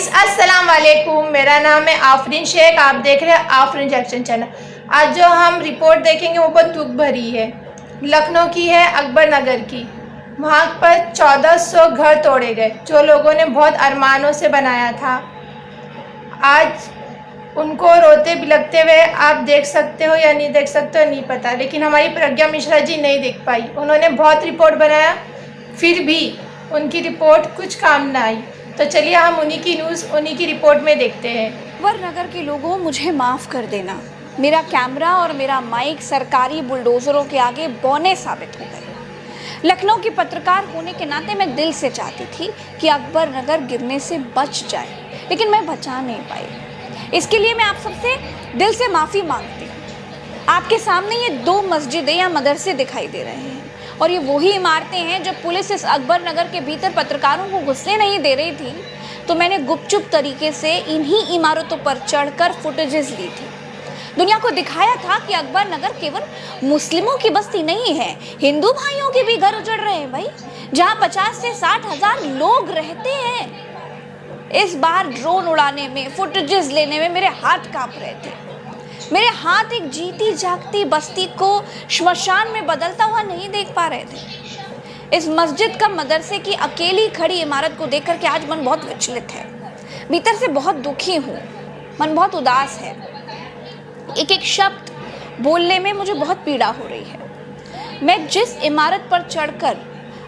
Guys अस्सलाम वालेकुम, मेरा नाम है आफरीन शेख। आप देख रहे हैं आफरीन रिएक्शन चैनल। आज जो हम रिपोर्ट देखेंगे वो बहुत दुख भरी है। लखनऊ की है, अकबर नगर की। वहाँ पर 1400 घर तोड़े गए जो लोगों ने बहुत अरमानों से बनाया था। आज उनको रोते बिलखते हुए आप देख सकते हो या नहीं देख सकते हो नहीं पता, लेकिन हमारी प्रज्ञा मिश्रा जी नहीं देख पाई। उन्होंने बहुत रिपोर्ट बनाया, फिर भी उनकी रिपोर्ट कुछ काम ना आई। तो चलिए हम उन्हीं की न्यूज़ उन्हीं की रिपोर्ट में देखते हैं। अकबर नगर के लोगों, मुझे माफ़ कर देना, मेरा कैमरा और मेरा माइक सरकारी बुलडोज़रों के आगे बौने साबित हो गए। लखनऊ की पत्रकार होने के नाते मैं दिल से चाहती थी कि अकबर नगर गिरने से बच जाए, लेकिन मैं बचा नहीं पाई। इसके लिए मैं आप सबसे दिल से माफ़ी मांगती हूँ। आपके सामने ये 2 मस्जिदें या मदरसे दिखाई दे रहे हैं और ये वही इमारतें हैं जब पुलिस इस अकबर नगर के भीतर पत्रकारों को घुसने नहीं दे रही थी तो मैंने गुपचुप तरीके से इन्हीं इमारतों पर चढ़कर फुटेजेस ली थी। दुनिया को दिखाया था कि अकबर नगर केवल मुस्लिमों की बस्ती नहीं है, हिंदू भाइयों के भी घर उजड़ रहे हैं भाई, जहाँ 50 से 60 हजार लोग रहते हैं। इस बार ड्रोन उड़ाने में, फुटेजेस लेने में मेरे हाथ कांप रहे थे। मेरे हाथ एक जीती जागती बस्ती को श्मशान में बदलता हुआ नहीं देख पा रहे थे। इस मस्जिद का मदरसे की अकेली खड़ी इमारत को देखकर के आज मन बहुत विचलित है। भीतर से बहुत दुखी हूँ, मन बहुत उदास है। एक एक शब्द बोलने में मुझे बहुत पीड़ा हो रही है। मैं जिस इमारत पर चढ़कर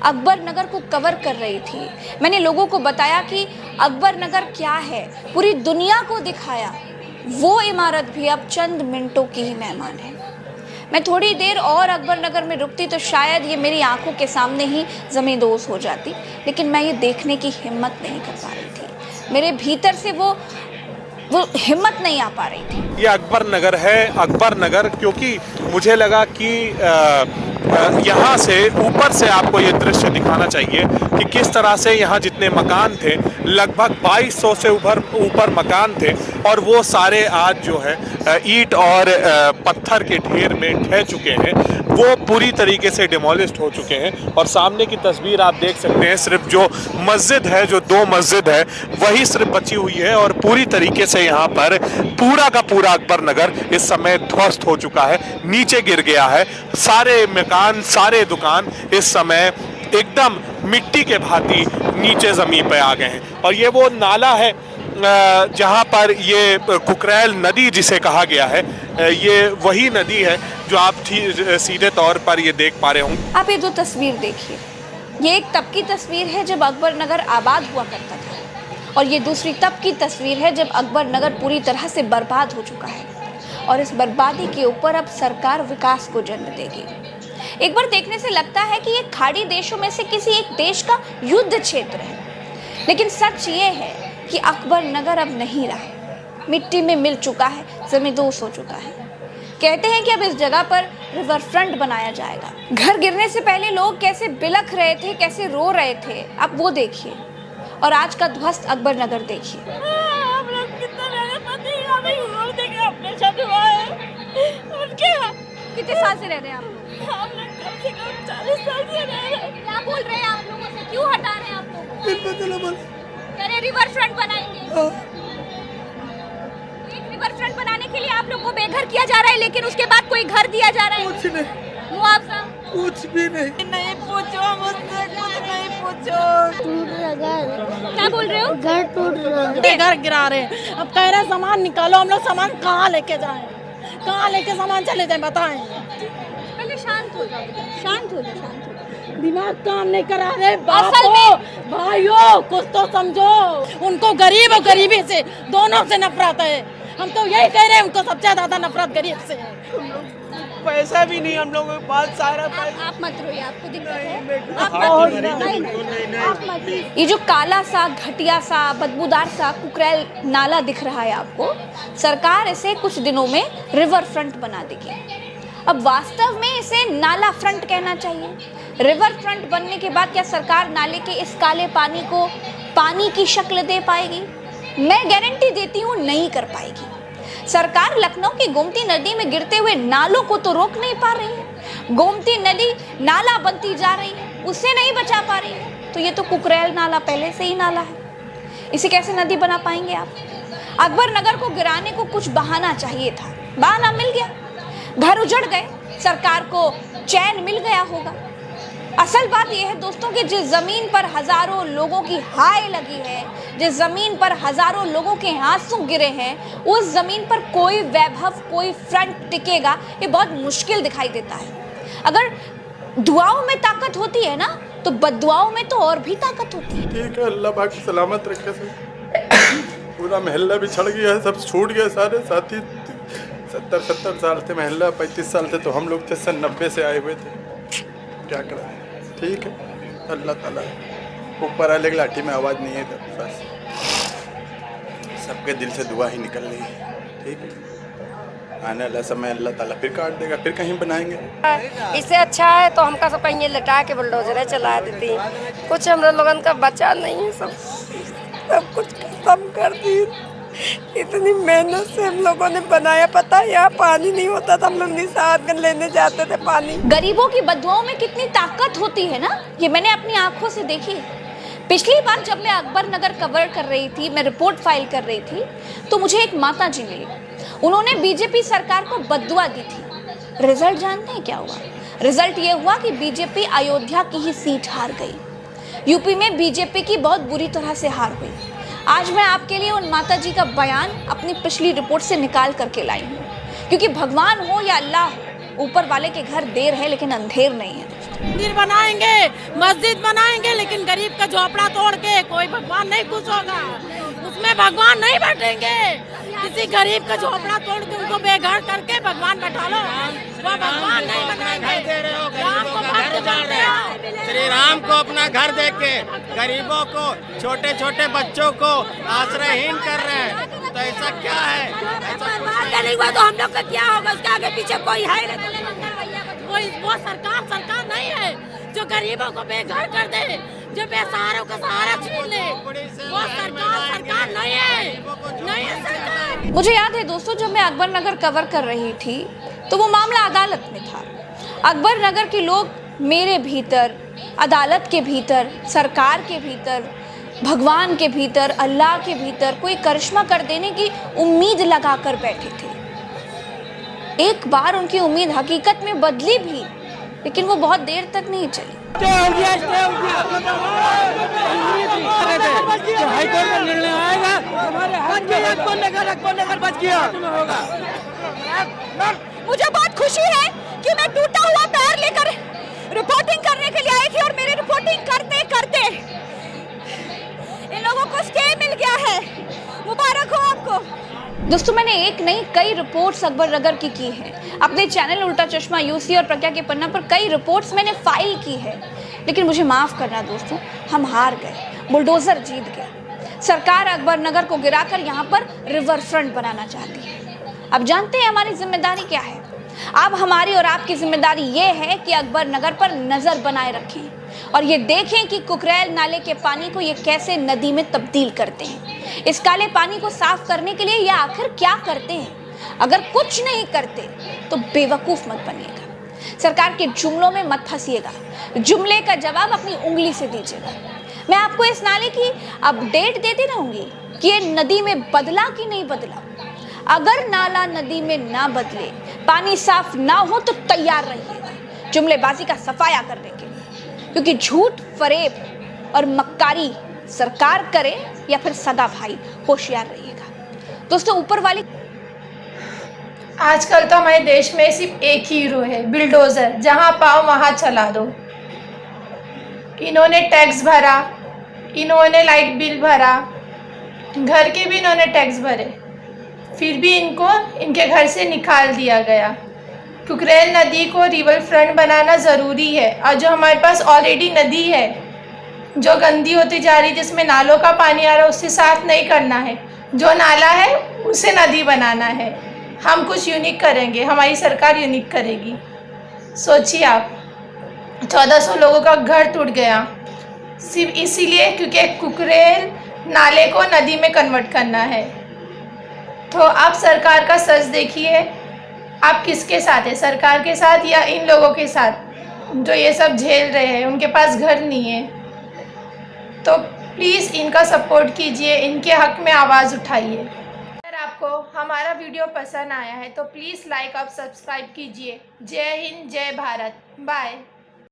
अकबर नगर को कवर कर रही थी, मैंने लोगों को बताया कि अकबर नगर क्या है, पूरी दुनिया को दिखाया, वो इमारत भी अब चंद मिनटों की ही मेहमान है। मैं थोड़ी देर और अकबर नगर में रुकती तो शायद ये मेरी आंखों के सामने ही ज़मींदोज़ हो जाती, लेकिन मैं ये देखने की हिम्मत नहीं कर पा रही थी। मेरे भीतर से वो हिम्मत नहीं आ पा रही थी। ये अकबर नगर है, अकबर नगर, क्योंकि मुझे लगा कि यहाँ से ऊपर से आपको ये दृश्य दिखाना चाहिए कि किस तरह से यहाँ जितने मकान थे, लगभग 2200 से ऊपर मकान थे और वो सारे आज जो है ईंट और पत्थर के ढेर में ढह चुके हैं, वो पूरी तरीके से डिमोलिश्ड हो चुके हैं। और सामने की तस्वीर आप देख सकते हैं, सिर्फ जो मस्जिद है, जो 2 मस्जिद है, वही सिर्फ बची हुई है और पूरी तरीके से यहाँ पर पूरा का पूरा अकबर नगर इस समय ध्वस्त हो चुका है, नीचे गिर गया है। सारे मकान, सारे दुकान इस समय एकदम मिट्टी के भांति नीचे ज़मीन पे आ गए हैं। और ये वो नाला है जहाँ पर ये कुकरैल नदी जिसे कहा गया है, ये वही नदी है जो आप सीधे तौर पर ये देख पा रहे होंगे। आप ये 2 तस्वीर देखिए, ये एक तब की तस्वीर है जब अकबर नगर आबाद हुआ करता था और ये दूसरी तब की तस्वीर है जब अकबर नगर पूरी तरह से बर्बाद हो चुका है और इस बर्बादी के ऊपर अब सरकार विकास को जन्म देगी। एक बार देखने से लगता है कि ये खाड़ी देशों में से किसी एक देश का युद्ध क्षेत्र है, लेकिन सच ये है कि अकबर नगर अब नहीं रहा, मिट्टी में मिल चुका है, ज़मींदोज़ हो चुका है। कहते हैं कि अब इस जगह पर रिवर फ्रंट बनाया जाएगा। घर गिरने से पहले लोग कैसे बिलख रहे थे, कैसे रो रहे थे, आप वो देखिए। और आज का ध्वस्त अकबर नगर देखिए। कितने साल से रह रहे हैं आप लोग? हम लोग कम से कम 40 साल से रह रहे हैं। क्या बोल रहे हैं आप लोगों से, क्यों हटा रहे हैं आप लोग? कह रहे रिवर फ्रंट बनाएंगे। एक रिवर फ्रंट बनाने के लिए आप लोग को बेघर किया जा रहा है, लेकिन उसके बाद कोई घर दिया जा रहा है? कुछ नहीं, मुआवजा कुछ भी नहीं। नहीं पूछो मुझसे, कुछ नहीं पूछो। टूट रहा घर। क्या बोल रहे हो? घर टूट रहा। घर गिरा रहे हैं। अब कह रहे हैं सामान निकालो, हम लोग सामान कहाँ लेके जाएं, कहाँ लेके सामान चले जाएं, बताएं। पहले शांत हो जाओ, शांत हो जाओ, शांत हो जाओ। दिमाग काम नहीं करा रहे। असल में भाइयों कुछ तो समझो, उनको गरीब और गरीबी से दोनों से नफरत है। हम तो यही कह रहे हैं, उनको सबसे ज्यादा नफरत गरीब से है। पैसा भी नहीं हम लोगों के पास, सारा पैसा। आप मत रोइए, आपको दिक्कत है? नहीं, आप मत। ये जो काला सा, घटिया सा, बदबूदार सा कुकरैल नाला दिख रहा है आपको, सरकार इसे कुछ दिनों में रिवर फ्रंट बना देगी। अब वास्तव में इसे नाला फ्रंट कहना चाहिए। रिवर फ्रंट बनने के बाद क्या सरकार नाले के इस काले पानी को पानी की शक्ल दे पाएगी? मैं गारंटी देती हूँ नहीं कर पाएगी। सरकार लखनऊ की गोमती नदी में गिरते हुए नालों को तो रोक नहीं पा रही है। गोमती नदी नाला बनती जा रही है, उसे नहीं बचा पा रही है। तो ये तो कुकरैल नाला पहले से ही नाला है। इसे कैसे नदी बना पाएंगे आप? अकबर नगर को गिराने को कुछ बहाना चाहिए था, बहाना मिल गया। घर उजड़ गए, सरकार को चैन मिल गया होगा। असल बात यह है दोस्तों कि जिस जमीन पर हजारों लोगों की हाय लगी है, जिस जमीन पर हजारों लोगों के आंसू गिरे हैं, उस जमीन पर कोई वैभव, कोई फ्रंट टिकेगा ये बहुत मुश्किल दिखाई देता है। अगर दुआओं में ताकत होती है ना, तो बद्दुआओं में तो और भी ताकत होती है। ठीक है, अल्लाह बाकी सलामत रखे से। पूरा महल्ला भी छड़ गया है, सब छूट गया, सारे साथी 70 साल थे महल्ला, 35 साल थे तो हम लोग थे, सन 90 से आए हुए थे। क्या करें, ठीक है, अल्लाह ताला ऊपर वाले की लाठी में आवाज़ नहीं है, तो बस सबके दिल से दुआ ही निकल रही है। ठीक है, आने वाला समय अल्लाह ताला फिर काट देगा, फिर कहीं बनाएंगे। इससे अच्छा है तो हमका सब कहीं लटा के बुलडोजर चला देती, कुछ हम लोगों का बचा नहीं है, सब कुछ खत्म कर दी। इतनी मेहनत से हम लोगों ने बनाया, पता है यहाँ पानी नहीं होता था, हम लोग निशात लेने जाते थे पानी। गरीबों की बद्दुआओं में कितनी ताकत होती है ना, ये मैंने अपनी आंखों से देखी। पिछली बार जब मैं अकबर नगर कवर कर रही थी, मैं रिपोर्ट फाइल कर रही थी, तो मुझे एक माता जी मिली। उन्होंने बीजेपी सरकार को बद्दुआ दी थी। रिजल्ट जानते हैं क्या हुआ? रिजल्ट ये हुआ कि बीजेपी अयोध्या की ही सीट हार गई। यूपी में बीजेपी की बहुत बुरी तरह से हार हुई। आज मैं आपके लिए उन माता जी का बयान अपनी पिछली रिपोर्ट से निकाल करके लाई हूँ, क्योंकि भगवान हो या अल्लाह हो, ऊपर वाले के घर देर है लेकिन अंधेर नहीं है। मंदिर बनाएंगे, मस्जिद बनाएंगे, लेकिन गरीब का झोपड़ा तोड़ के कोई भगवान नहीं खुश होगा, उसमें भगवान नहीं बैठेंगे। किसी गरीब का झोपड़ा तोड़ के उनको बेघर करके भगवान बैठा लो, वो भगवान नहीं बनाएंगे। राम को भक्त मानते हो, श्री राम को अपना घर देख के गरीबों को, छोटे छोटे बच्चों को आश्रयहीन कर रहे हैं, तो ऐसा क्या है? ऐसा नहीं हुआ तो हम लोग का क्या होगा? उसके आगे पीछे कोई है नहीं। वो सरकार नहीं है जो गरीबों को बेघर कर दे, जो बेसहारों का सहारा छीन ले, वो सरकार नहीं है सरकार। मुझे याद है दोस्तों, जब मैं अकबर नगर कवर कर रही थी तो वो मामला अदालत में था। अकबर नगर के लोग मेरे भीतर, अदालत के भीतर, सरकार के भीतर, भगवान के भीतर, अल्लाह के भीतर कोई करिश्मा कर देने की उम्मीद लगा कर बैठे थे। एक बार उनकी उम्मीद हकीकत में बदली भी, लेकिन वो बहुत देर तक नहीं चली। हाईकोर्ट का निर्णय आएगा, हमारे अकबर नगर बच गया। मुझे बहुत खुशी है कि मैं टूटा हुआ पैर लेकर रिपोर्टिंग करने के लिए आई थी, और मेरी रिपोर्टिंग करते करते इन लोगों को स्टे मिल गया है। मुबारक हो आपको। दोस्तों, मैंने एक नहीं कई रिपोर्ट्स अकबर नगर की हैं। अपने चैनल उल्टा चश्मा यूसी और प्रज्ञा के पन्ना पर कई रिपोर्ट्स मैंने फाइल की है, लेकिन मुझे माफ़ करना दोस्तों, हम हार गए, बुलडोज़र जीत गया। सरकार अकबर नगर को गिराकर यहाँ पर रिवर फ्रंट बनाना चाहती है। अब जानते हैं हमारी जिम्मेदारी क्या है। अब हमारी और आपकी जिम्मेदारी ये है कि अकबर नगर पर नज़र बनाए रखें और ये देखें कि कुकरेल नाले के पानी को ये कैसे नदी में तब्दील करते हैं। इस काले पानी को साफ करने के लिए ये आखिर क्या करते हैं। अगर कुछ नहीं करते तो बेवकूफ़ मत बनिएगा, सरकार के जुमलों में मत फंसिएगा, जुमले का जवाब अपनी उंगली से दीजिएगा। मैं आपको इस नाले की अपडेट देती रहूँगी कि ये नदी में बदला कि नहीं बदला। अगर नाला नदी में ना बदले, पानी साफ ना हो तो तैयार रहिएगा जुमलेबाजी का सफाया करने के लिए, क्योंकि झूठ, फरेब और मक्कारी सरकार करे या फिर सदा भाई, होशियार रहिएगा। दोस्तों, ऊपर वाली आजकल तो हमारे देश में सिर्फ एक ही हीरो है, बिल्डोज़र। जहाँ पाओ वहाँ चला दो। इन्होंने टैक्स भरा, इन्होंने लाइट बिल भरा, घर के भी इन्होंने टैक्स भरे, फिर भी इनको इनके घर से निकाल दिया गया। कुकरेल नदी को रिवर फ्रंट बनाना ज़रूरी है, और जो हमारे पास ऑलरेडी नदी है जो गंदी होती जा रही, जिसमें नालों का पानी आ रहा है, उससे साफ नहीं करना है। जो नाला है उसे नदी बनाना है। हम कुछ यूनिक करेंगे, हमारी सरकार यूनिक करेगी। सोचिए आप, 1400 लोगों का घर टूट गया सिर्फ इसीलिए क्योंकि कुकरेल नाले को नदी में कन्वर्ट करना है। तो आप सरकार का सच देखिए, आप किसके साथ है, सरकार के साथ या इन लोगों के साथ जो ये सब झेल रहे हैं, उनके पास घर नहीं है। तो प्लीज़ इनका सपोर्ट कीजिए, इनके हक में आवाज़ उठाइए। अगर आपको हमारा वीडियो पसंद आया है तो प्लीज़ लाइक और सब्सक्राइब कीजिए। जय हिंद, जय भारत, बाय।